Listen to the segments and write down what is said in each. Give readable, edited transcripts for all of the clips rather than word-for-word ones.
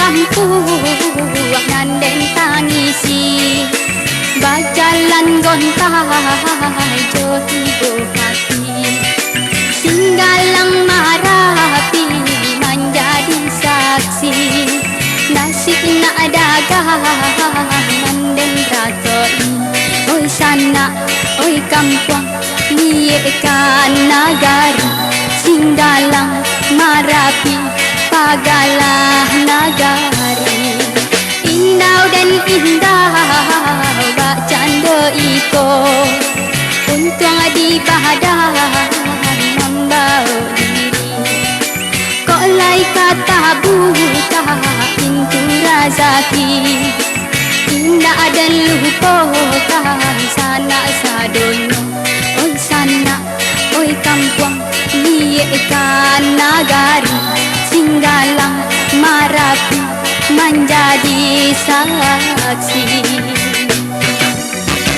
kampung nanden tangisi bajalan gontai jo ibu hati singgalang marapi menjadi saksi nasib nak dagang nanden ratoi oi sana oi kampung niekan nagari singgalang marapi pagalah nagari indau dan indah bak canda iko untung di badan membawa diri kok lai kata buka pintu rezeki indah dan lupakan sana sadonya oi sana oi kampung liekan nagari singgalang marapi menjadi saksi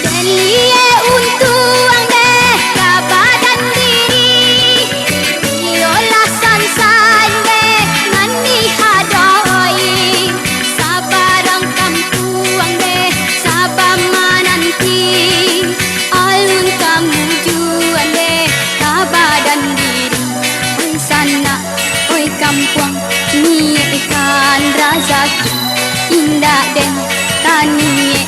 dan lie untung deh kabadan diri iolah sansan deh nani hadoi sabarang kampuang deh sabar menanti alun kamu juan deh kabadan diri oi sana oi kampung ni ikan rezeki indah dan tani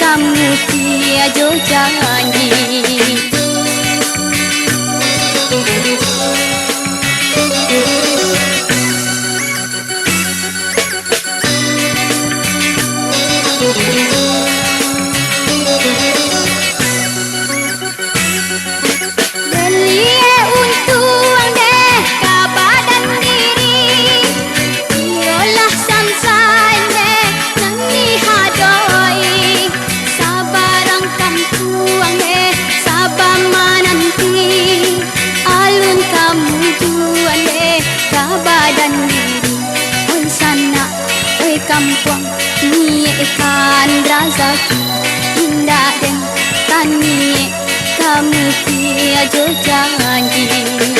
kamu tiada janji kampung ni ikan rezeki indah dan tani kamu tiada janji